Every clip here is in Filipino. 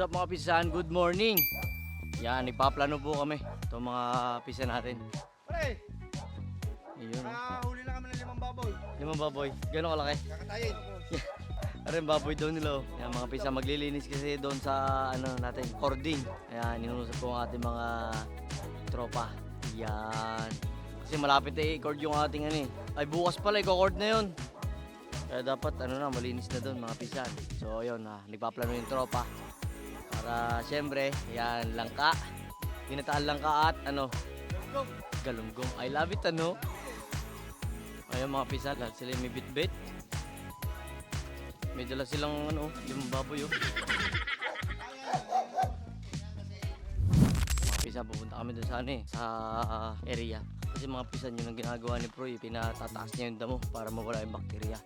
up mga pisan? Good morning. Yan, nagpaplano po kami. Ito mga pisan natin. Pre, Ayun. huli na kami ng 5 baboy. 5 baboy. Gano'ng kalaki? Kakatayin. Ayan, baboy daw nila. Yan, mga pisan, maglilinis kasi doon sa ano natin, cording. Ayan, inusap po ang ating mga tropa. Yan. Kasi malapit na i-cord yung ating ano eh. Ay, bukas pala, i-cord na yun. Kaya dapat ano na, malinis na doon mga pisan. So ayun, nagpaplano yung tropa. Para syempre, yan, langka. Ginataan langka at ano, galunggong. I love it ano. Ayun mga pisan, lahat sila may bit-bit. May dala silang ano, yung baboy oh. Mga pisan, pupunta kami doon sa ano eh, sa area. Kasi mga pisan yun ang ginagawa ni Proy, pinatataas niya yung damo para mawala yung bakterya.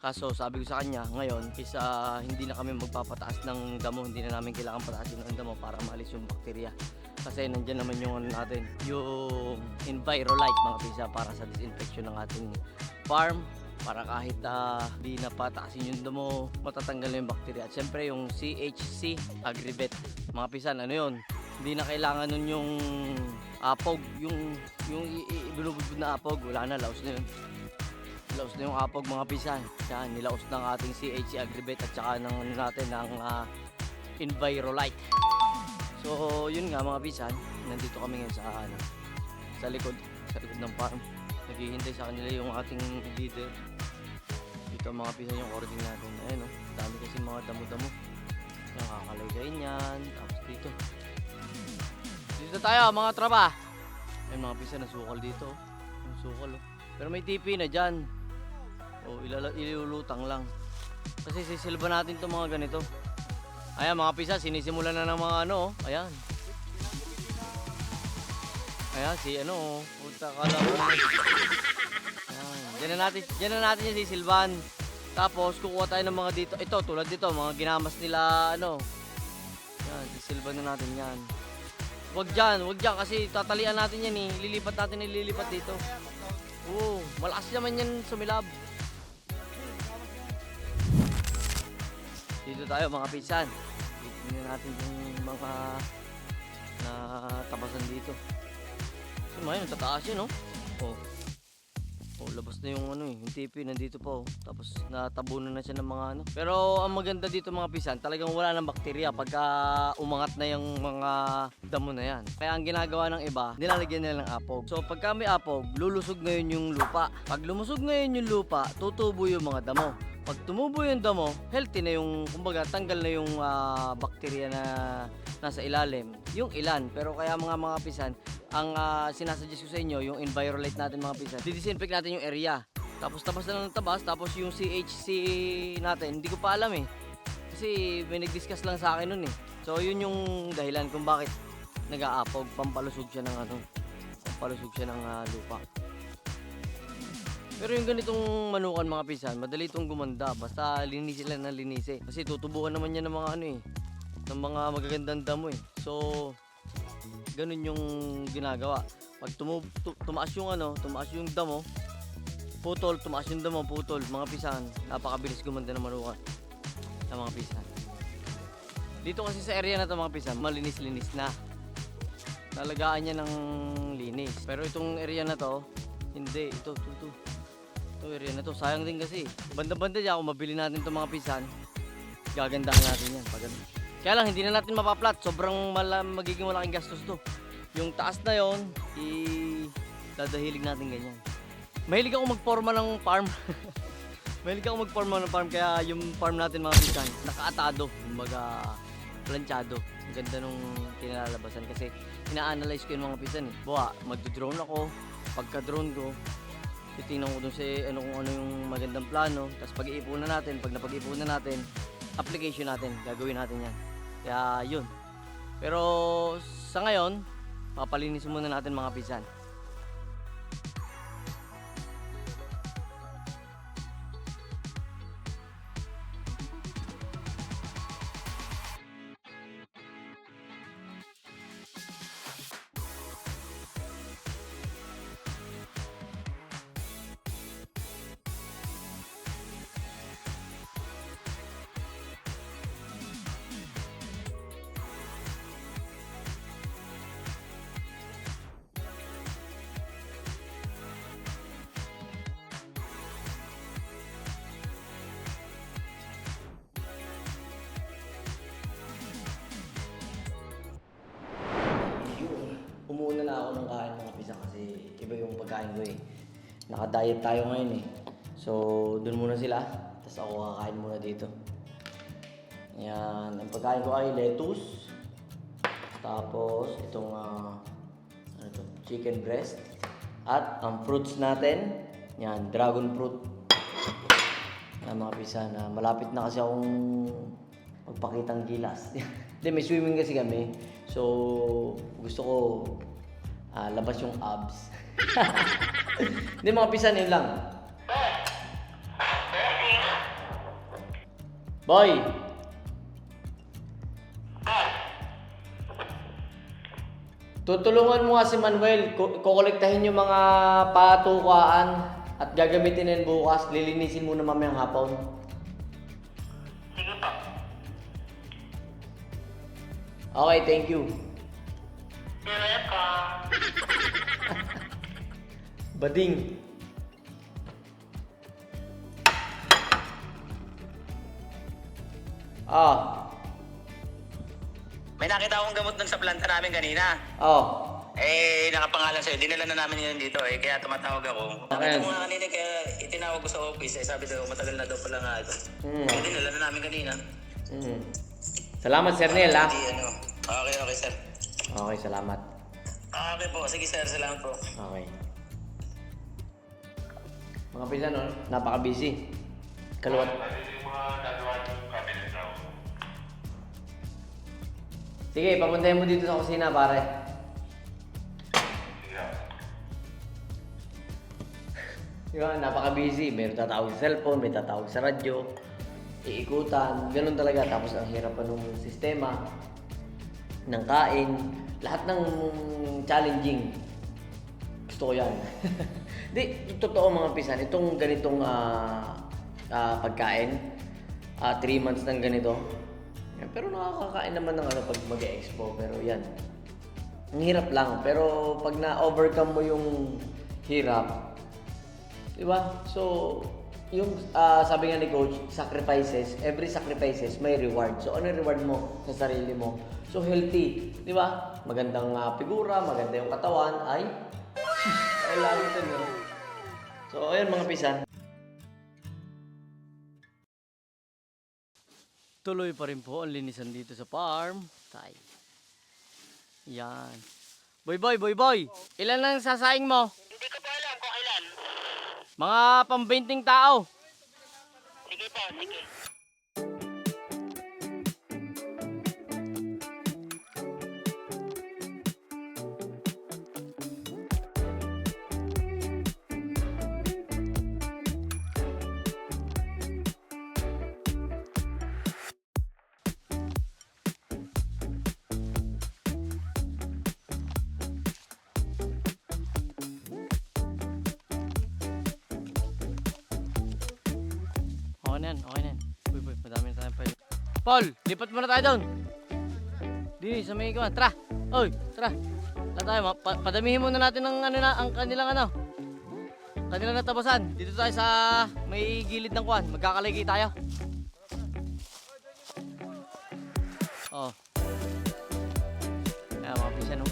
Kaso sabi ko sa kanya, ngayon is hindi na kami magpapataas ng damo, hindi na namin kailangan pataasin ng damo para maalis yung bakterya. Kasi nandyan naman yung ano natin, yung Envirolite mga pisa para sa disinfection ng ating farm. Para kahit di na pataasin yung damo, matatanggal na yung bakterya. At syempre yung CHC Agribet, mga pisan, ano yun? Hindi na kailangan nun yung apog, yung ibinubudbud na apog, wala na, laos na yun. Nilaos na yung apog mga pisan. Yan, nilaos ng ating CHC Agribet at saka ng ano natin ng Envirolite. So, yun nga mga pisan, nandito kami ngayon sa ano, sa likod ng farm. Naghihintay sa kanila yung ating leader. Dito mga pisan yung ording natin. Ayun oh, dami kasi mga damo-damo. Yung kakalagayin yan. Tapos dito. Dito tayo mga tropa. Ayun mga pisan, nasukal dito. Yung sukal oh. Pero may tipi na dyan. O ilulutang lang. Kasi sisilba natin itong mga ganito. Ayan mga pisa, sinisimulan na ng mga ano. Ayan. Ayan si ano. Puta kala mo. Ayan. Diyan na natin yung sisilban. Tapos kukuha tayo ng mga dito. Ito tulad dito. Mga ginamas nila ano. Ayan, sisilban na natin yan. Wag dyan kasi tatalian natin yan eh. Lilipat dito. Oo, malakas naman yan sumilab. Dito tayo mga pinsan. Tingnan natin yung mga natabasan dito. So ngayon, tataas yun, no? Oh, labas na yung ano eh, yung tipi nandito pa oh. Tapos natabunan na siya ng mga ano. Pero ang maganda dito mga pisan, talagang wala ng bakterya pagka umangat na yung mga damo na yan. Kaya ang ginagawa ng iba, nilalagyan nila ng apog. So pagka may apog, lulusog ngayon yung lupa. Pag lumusog ngayon yung lupa, tutubo yung mga damo. Pag tumubo yung damo, healthy na yung, kumbaga tanggal na yung bakterya na nasa ilalim. Yung ilan, pero kaya mga pisan, ang sinasuggest ko sa inyo, yung Envirolite natin mga pisan, didisinfect natin yung area. Tapos tabas na ng tabas, tapos yung CHC natin, hindi ko pa alam eh. Kasi may nag-discuss lang sa akin nun eh. So yun yung dahilan kung bakit nag-aapog, pampalusog siya ng ano, pampalusog siya ng lupa. Pero yung ganitong manukan mga pisan, madali itong gumanda. Basta linisin lang ng linisin. Kasi tutubuan naman yan ng mga ano eh, ng mga magagandang damo eh. So, ganun yung ginagawa. Pag tumaas yung ano, tumaas yung damo, putol, tumaas yung damo, putol. Mga pisan, napakabilis gumanda ng manukan ng mga pisan. Dito kasi sa area na to mga pisan, malinis-linis na. Nalagaan niya ng linis. Pero itong area na to, hindi. Ito area na to, sayang din kasi. Banda-banda dyan, kung mabili natin itong mga pisan, gagandahan natin yan. Pag kaya lang, hindi na natin mapaplat. Sobrang magiging malaking gastos to. Yung taas na yon, dadahilig natin ganyan. Mahilig ako magporma ng farm. Kaya yung farm natin mga pisan, nakaatado. Kumbaga, planchado. Ang ganda nung kinalalabasan kasi ina-analyze ko yung mga pisan eh. Buwa, magdo-drone ako. Pagka-drone ko, titingnan ko dun sa kung ano yung magandang plano. Tapos pag-iipunan natin, pag napag-iipunan natin, application natin, gagawin natin yan. Kaya yun. Pero sa ngayon, papalinis muna natin mga pisan. iba yung pagkain ko eh. Naka-diet tayo ngayon eh. So, dun muna sila. Tapos ako kakain muna dito. Yan, ang pagkain ko ay lettuce. Tapos, itong ano to, chicken breast. At ang fruits natin, yan, dragon fruit. Yan mga pisa na malapit na kasi akong magpakitang gilas. Hindi, may swimming kasi kami. So, gusto ko labas yung abs. Hindi mga pisan, yun lang. Boy! Tutulungan mo nga si Manuel. Kukolektahin yung mga patukaan at gagamitin din bukas. Lilinisin muna mamayang hapon. Sige po. Okay, thank you. You're welcome. Bading. May nakita akong gamot dun sa planta namin kanina. Nakapangalan sa'yo. Dinala na namin yun dito kaya tumatawag ako. Okay. Nakita ko nga kanina kaya itinawag ko sa office. Sabi daw matagal na daw pala nga ito. Kaya dinala na namin kanina. Salamat, Sir Nel, ha? Okay, sir. Okay, salamat. Okay po. Sige, sir. Salamat po. Okay. Mga pisa, no? Napaka-busy. Kaluwat. Sige, papuntahin mo dito sa kusina, pare. Diba, napaka-busy. Meron tatawag sa cellphone, may tatawag sa radyo. Iikutan, ganun talaga. Tapos ang hirap pa nung sistema ng kain. Lahat ng challenging. Gusto ko yan. Di, totoo mga pisan. Itong ganitong pagkain, 3 months ng ganito. Pero nakakakain naman ng pag mag-expo. Pero yan. Ang hirap lang. Pero pag na-overcome mo yung hirap, diba? So, yung sabi nga ni coach, sacrifices, every sacrifices may reward. So, ano yung reward mo sa sarili mo? So, healthy. Diba? Magandang figura, maganda yung katawan, ay lalo ito, no? So, ayun mga pisan. Tuloy pa rin po ang linisan dito sa farm. Tay. Yan. Boy! Ilan lang sasaing mo? Hindi ko po alam kung ilan. Mga pambinting tao. Sige po, sige. Okay na yan. Boy, madami na tayong pwede. Paul, lipat muna tayo doon. Di, sa may ikaw. Tara. Oy, tara. Tara tayo. Padamihin muna natin ang kanilang kanilang natabasan. Dito tayo sa may gilid ng kuwan. Magkakalagi tayo. Oh. Ayan, mga pisan, no?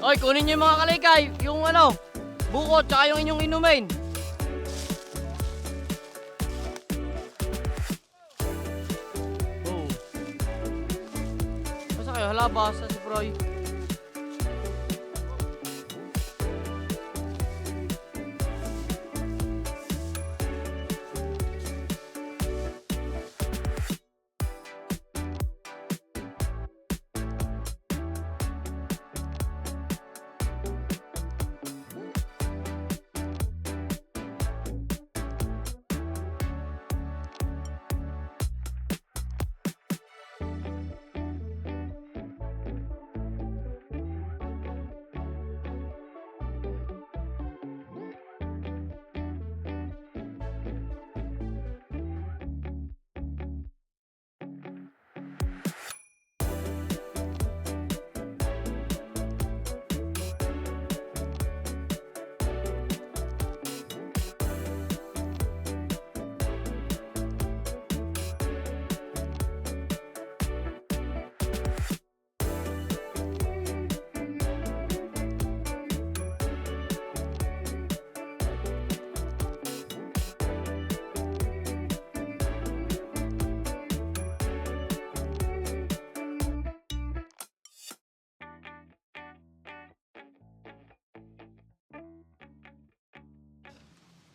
Oy, kunin nyo yung mga kalikay. Yung bukod, tsaka yung inyong inumin. Oh. Basta kayo, halabas sa si Proy.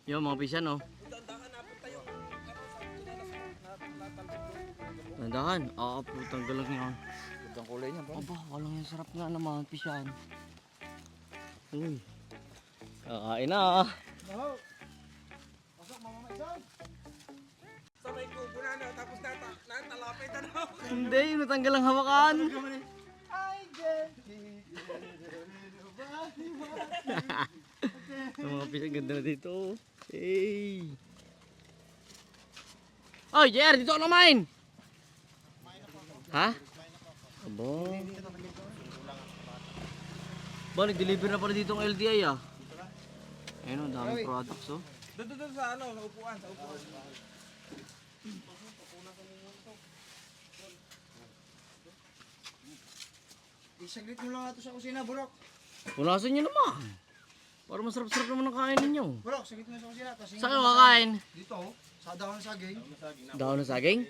Yung mga pisan, oh. Tandahan. Putang galang yan. Gandang kulay niya, bro. Aba, walang yung sarap nga naman, pisan. Uy. Kakain na. No. Pasok, mama Maison. Sabay ko, na tapos natalapay na na. Hindi, yung natanggal ang hawakan. I get Yung mga pisan, ganda na dito. Hey. Oh, JR, dito ka naman. Ha? Aba. Ba, nag-deliver na pala dito ang LDI ah. Ayun, ang daming products oh. Doon sa ano, sa upuan, Isaglit mo lang ito sa kusina, Burok. Punasan nyo naman. Para masarap-sarap naman ang kain ninyo. Burok, saglit mo sa kusina. Tapos Saan kayo kakain? dito, oh, sa dahon ng saging. Daon ng saging?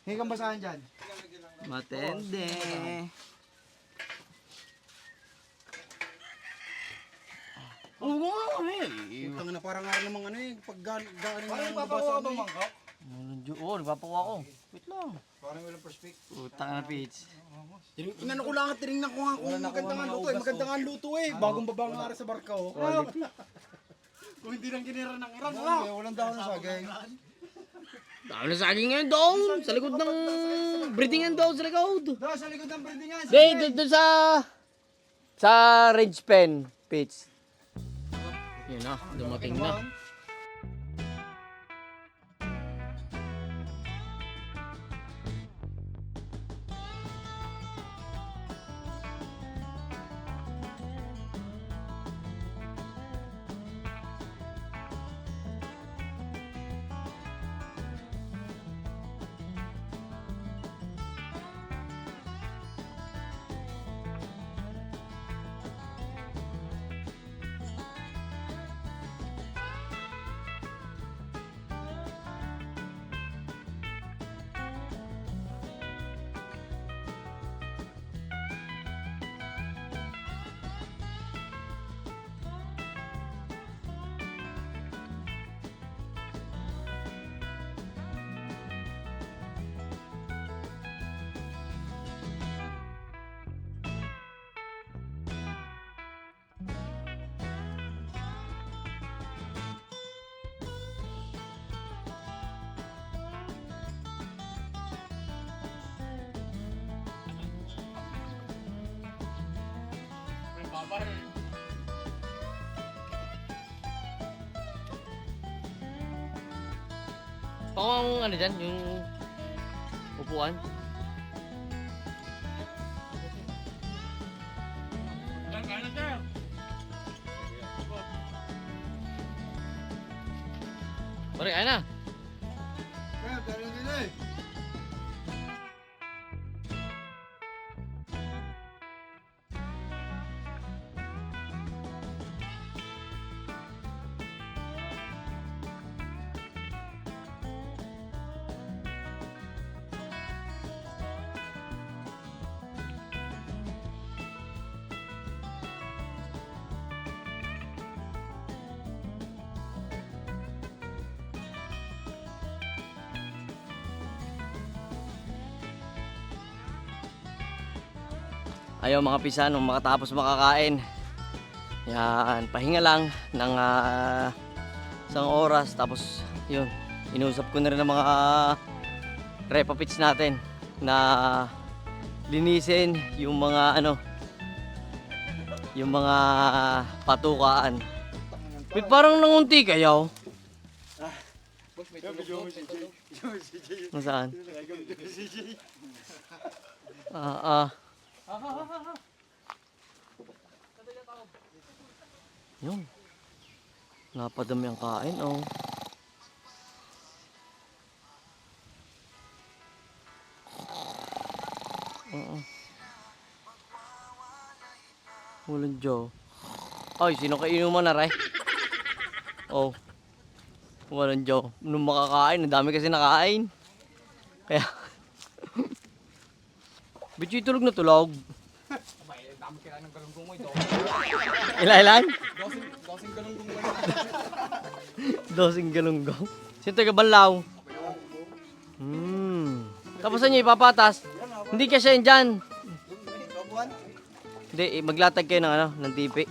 Hingi kang basahan dyan. Matende. Oo nga kami. Utang na parang nga namang ano eh, pag galing ng nabasa mo eh. Oo, nagpapakuha ko. Wait lang. Parang walang perspective. Utang na pitch. Inano ko lang at tinignan ko nga kung maganda nga luto eh. Maganda nga luto eh. Bagong babang nga sa barka oh. Quality. Kung hindi lang kinira ng Iran, wala. Walang dahon ng saging. Daon ng saging ngayon doon. Sa likod ng breedingan doon sa likod. Doon sa likod ng brandingan. Doon sa range pen, pitch. Yun na, dumating na. Ako ang ano dyan, yung upuan. Pare, kaya na. Kaya, pero hindi na eh. Ayaw mga pisan, nung makatapos makakain. Yan, pahinga lang ng isang oras. Tapos yun, inusap ko na rin ang mga repa pits natin na linisin yung mga ano, yung mga patukaan. Wait, parang nangunti kayo. Nasaan? Yun. Napadami ang kain, oh. Walang Joe. Ay, sino kainuman na, Ray? Oh. Walang Joe. Nung makakain, ang dami kasi nakain. Kaya... Bitch, tulog na tulog. Ilan? 12 Dosing galunggong ba? Dosing galunggong. Sino taga Banlaw? Tapos saan nyo ipapatas? Hindi kasi yan dyan. Hindi, maglatag kayo ng ng tipi.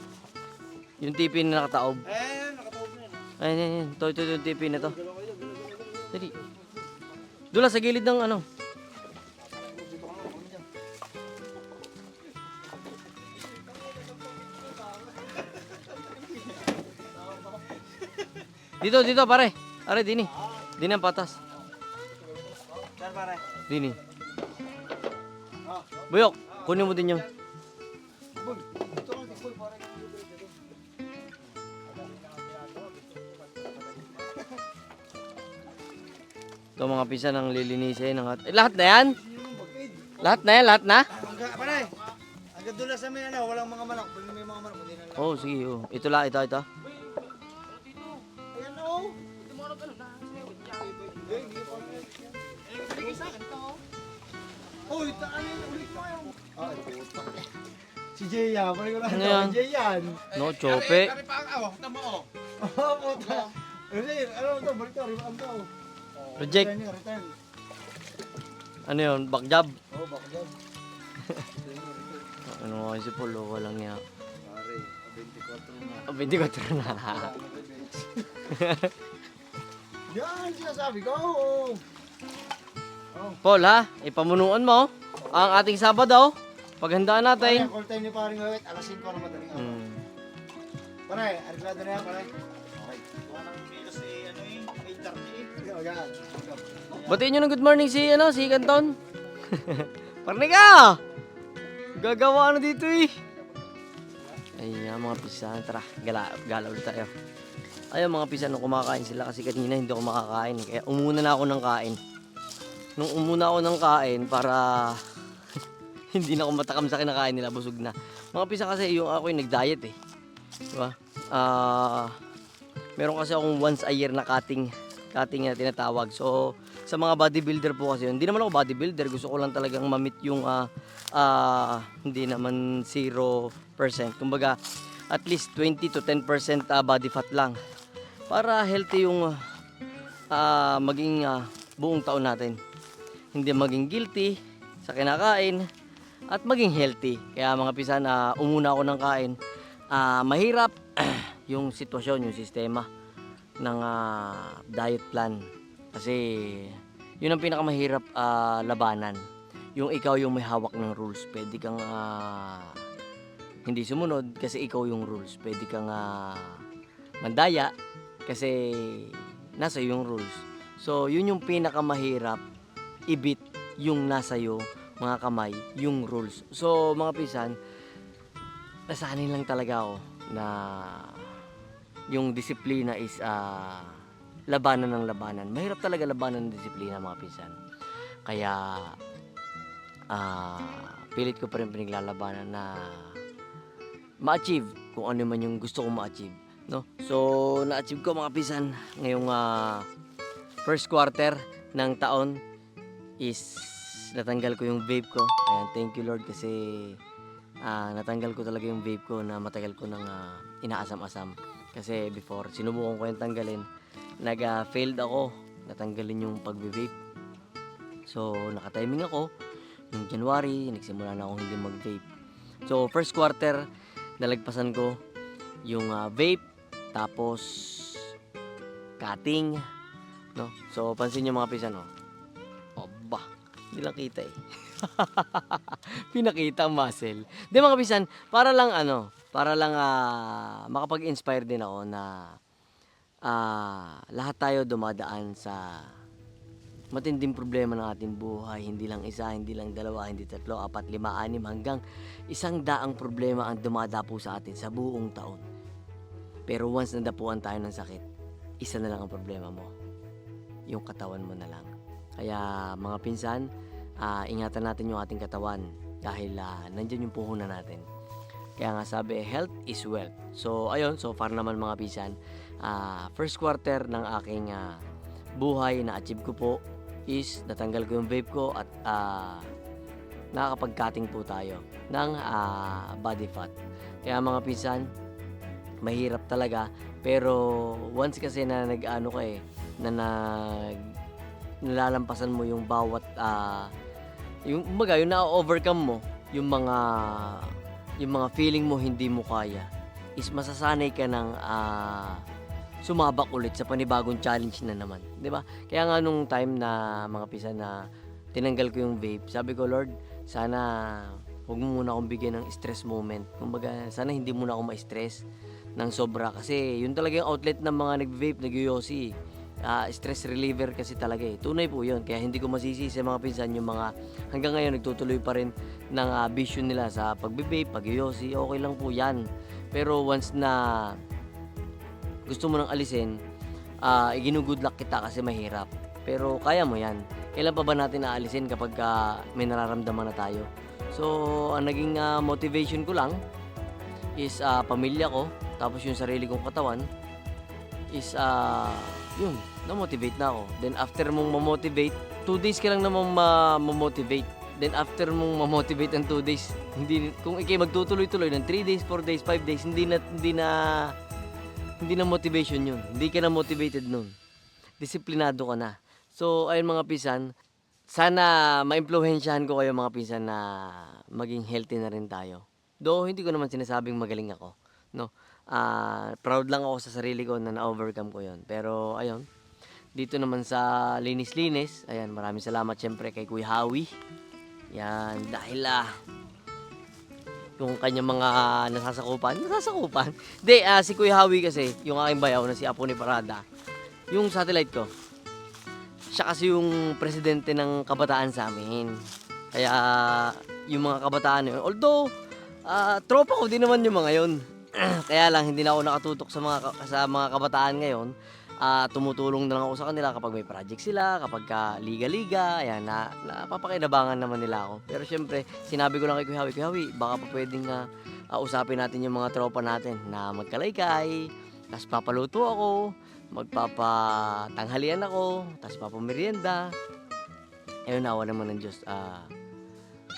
Yung tipi na nakataob. Nakataob na yan. Ayan. Ito yung tipi na to. Dali. Doon lang sa gilid ng Dito pare. Are, dini. Dini ang patas. Saan pare? Dini. Buyok, kunin mo din yung. Ito mga pisa ng lilinisin ng lahat na yan? Lahat na yan? Lahat na? Pare, hanggang doon lang sa may walang mga manok. Pag may mga manok, hindi na lang. Oh, sige. Oh. Ito lang, ito. Ayan na oh. Uy, taan yun. Ulit mo yun. Ay, puta. Si Jay yan. Pare ko lang. Ano yan? Jay yan. No, chope. Kari pa ang tama oh. Oh, puta. Ano to? Balik to. Ribaan to. Reject. Return. Ano yun? Backjab? Oh, bakit? Ano nga si Polo? Walang niya. Pare, 24 na. 24 na. Yan, sinasabi ko. Paul ha, ipamunuan mo ang ating Sabado. Paghandaan Pare, natin. call time ni paring Wewet. Alas 5 na madaling araw. Pare, arreglado na yan, pare. Okay. Walang kilos ano 8:30. Batiin nyo ng good morning si Canton. Parang ka! Gagawa dito eh. Ayan mga pisan, tara, gala ulit tayo. Ayun mga pisan, nung kumakain sila kasi kanina hindi ako makakain. Kaya umuna na ako ng kain. Nung umuna ako ng kain para hindi na ako matakam sa kinakain nila, busog na. Mga pisan kasi yung ako yung nag-diet eh. Diba? Meron kasi akong once a year na cutting na tinatawag. So, sa mga bodybuilder po kasi, hindi naman ako bodybuilder. Gusto ko lang talagang ma-meet yung hindi naman 0%. Kumbaga, at least 20 to 10% body fat lang. Para healthy yung maging buong taon natin. Hindi maging guilty sa kinakain at maging healthy. Kaya mga pisan, umuna ako ng kain. Mahirap yung sitwasyon, yung sistema ng diet plan. Kasi yun ang pinakamahirap labanan. Yung ikaw yung may hawak ng rules. Pwede kang hindi sumunod kasi ikaw yung rules. Pwede kang mandaya kasi nasa yung rules. So yun yung pinakamahirap ibit yung nasa iyo mga kamay, yung rules. So mga pisan, nasanay lang talaga ako na yung disiplina is labanan ng labanan. Mahirap talaga labanan ng disiplina mga pisan. Kaya pilit ko pa rin pinaglalabanan na ma-achieve kung ano man yung gusto kong ma-achieve, no? So na-achieve ko mga pisan ngayong first quarter ng taon is natanggal ko yung vape ko. Ayan, thank you Lord kasi natanggal ko talaga yung vape ko na matagal ko nang inaasam-asam. Kasi before, sinubukan ko yung tanggalin. Nag-failed ako. Natanggalin yung pag-vape. So, nakatiming ako. Noong January, nagsimula na akong hindi mag-vape. So, first quarter, nalagpasan ko yung vape. Tapos, cutting. No? So, pansin nyo mga pisan, Oba, hindi lang kita eh. Pinakita ang muscle. Di mga pisan, para lang makapag-inspire din ako na lahat tayo dumadaan sa matinding problema ng ating buhay. Hindi lang isa, hindi lang dalawa, hindi tatlo, 4, 5, 6 hanggang 100 problema ang dumadapo sa atin sa buong taon. Pero once nadapuan tayo ng sakit, isa na lang ang problema mo. Yung katawan mo na lang. Kaya mga pinsan, ingatan natin yung ating katawan dahil nandyan yung puhunan natin. Kaya nga sabi, health is wealth. So ayun, so far naman mga pinsan, first quarter ng aking buhay na achieve ko po is natanggal ko yung vape ko at nakakapag-cutting po tayo ng body fat. Kaya mga pinsan, mahirap talaga. Pero once kasi na nag-ano ka nalalampasan mo yung bawat yung kumbaga yung na-overcome mo yung mga feeling mo hindi mo kaya, is masasanay ka ng sumabak ulit sa panibagong challenge na naman, 'di ba? Kaya nga nung time na mga pisan na tinanggal ko yung vape, sabi ko, Lord, sana huwag mo muna akong bigyan ng stress moment. Kumbaga, sana hindi muna ako ma-stress ng sobra kasi yun talaga yung outlet ng mga nag-vape, nag-yosi. Stress reliever kasi talaga eh. Tunay po yun. Kaya hindi ko masisi sa mga pinsan yung mga hanggang ngayon nagtutuloy pa rin ng vision nila sa pagbe-vape, pag-yosi. Okay lang po yan. Pero once na gusto mo nang alisin, iginugood luck kita kasi mahirap. Pero kaya mo yan. Kailan pa ba natin aalisin kapag may nararamdaman na tayo? So, ang naging motivation ko lang is pamilya ko, tapos yung sarili kong katawan is yun, na-motivate na ako. Then after mong ma-motivate, 2 days ka lang naman ma-motivate. Then after mong ma-motivate ng 2 days, kung ikay magtutuloy-tuloy ng 3 days, 4 days, 5 days, hindi na motivation yun. Hindi ka na motivated nun. Disiplinado ka na. So, ayun mga pisan, sana ma-impluwensyahan ko kayo mga pisan na maging healthy na rin tayo. Though hindi ko naman sinasabing magaling ako, no? Proud lang ako sa sarili ko na na-overcome ko yon. Pero ayun, dito naman sa Linis-Linis, ayan, maraming salamat syempre kay Kuya Hawi. Yan, dahil yung kanyang mga nasasakupan. Hindi, si Kuya Hawi kasi, yung aking bayaw na si Apo ni Parada, yung satellite ko, siya kasi yung presidente ng kabataan sa amin. Kaya yung mga kabataan yun, although tropa ko din naman yung mga yun. Kaya lang hindi na ako nakatutok sa mga kabataan ngayon. Tumutulong na lang ako sa kanila kapag may project sila, kapag liga-liga, ayan, napapakinabangan naman nila ako. Pero syempre, sinabi ko lang kay Kuya Hawi, baka pa pwedeng usapin natin yung mga tropa natin na magkalaykay, tapos papaluto ako, magpapatanghalian ako, tapos papamerienda. Ayun, nawa naman ng Diyos.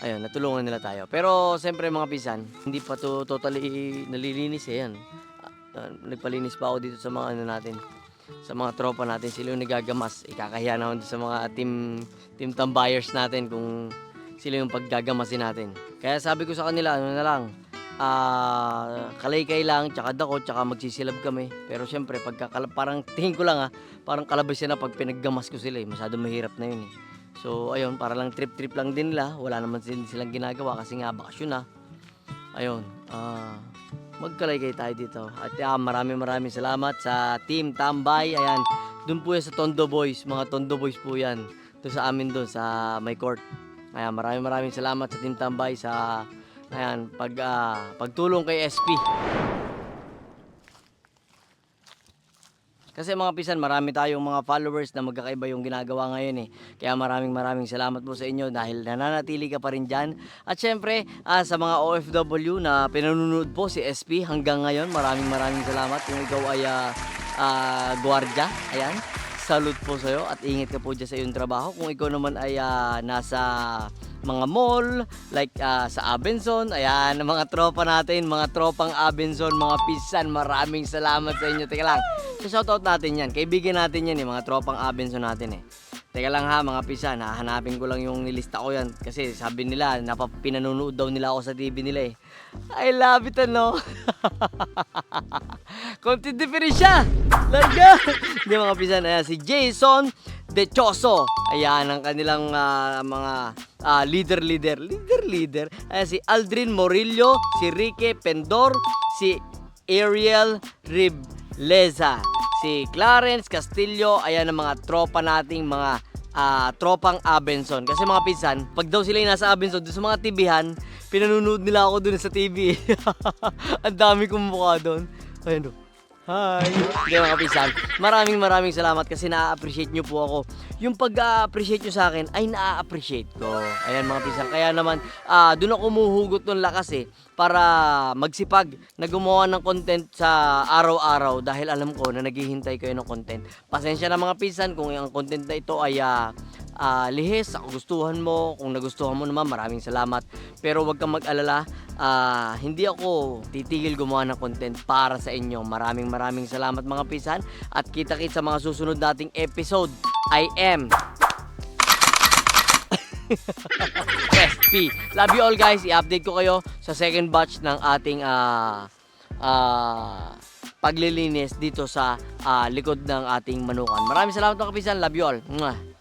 Ayun, natulungan nila tayo. Pero siyempre mga pisan, hindi pa to totally nalilinis yan. Nagpalinis pa ako dito sa mga natin, sa mga tropa natin. Sila yung nagagamas. Ikakahiya naman sa mga team tambayers natin kung sila yung paggagamasin natin. Kaya sabi ko sa kanila, kalaykay lang, tsaka dako, tsaka magsisilab kami. Pero siyempre, parang tingin ko lang parang kalabas na pag pinaggamas ko sila masyadong mahirap na yun So, ayun, para lang trip-trip lang din nila. Wala naman silang ginagawa kasi nga bakasyon na. Ayun, magkalaykay tayo dito. At maraming salamat sa Team Tambay. Ayan, dun po yan sa Tondo Boys. Mga Tondo Boys po yan. Doon sa amin doon, sa may court. Ayan, maraming salamat sa Team Tambay sa pagtulong kay SP. Kasi mga pisan, marami tayong mga followers na magkakaiba yung ginagawa ngayon Kaya maraming salamat po sa inyo dahil nananatili ka pa rin dyan. At syempre, sa mga OFW na pinanonood po si SP hanggang ngayon, maraming salamat. Kung ikaw ay gwardiya, ayan, salute po sa'yo at ingat ka po dyan sa iyong trabaho. Kung ikaw naman ay nasa mga mall, like sa Abenson, ayan, mga tropa natin, mga tropang Abenson, mga pisan, maraming salamat sa inyo. Teka lang, shoutout natin yan, kaibigan natin yan mga tropang Abenson natin Teka lang mga pisan, hahanapin ko lang yung nilista ko yan, kasi sabi nila, pinanonood daw nila ako sa TV nila I love it Content diferensya! Larga! Hindi mga pisan, ayan, si Jason Dechoso. Ayan ang kanilang mga leader. Ayan, si Aldrin Morillo, si Rique Pendor, si Ariel Ribleza, si Clarence Castillo. Ayan ang mga tropa nating mga tropang Abenson. Kasi mga pinsan, pag daw sila yung nasa Abenson, doon sa mga tibihan, pinanonood nila ako doon sa TV. Ang dami kong mukha doon. Ayun Hi! Hindi mga kapisan, maraming salamat kasi na-appreciate nyo po ako. Yung pag-appreciate nyo sa akin ay na-appreciate ko. Ayan mga kapisan, kaya naman doon ako umuhugot ng lakas para magsipag na gumawa ng content sa araw-araw dahil alam ko na naghihintay kayo ng content. Pasensya na mga kapisan kung ang content na ito ay lihis sa kagustuhan mo. Kung nagustuhan mo naman, maraming salamat. Pero wag kang mag-alala, hindi ako titigil gumawa ng content para sa inyo. Maraming salamat mga pisan. At kita-kits sa mga susunod nating episode. I am SP. Love you all guys. I-update ko kayo sa second batch ng ating paglilinis dito sa likod ng ating manukan. Maraming salamat mga kapisan. Love you all. Mwah.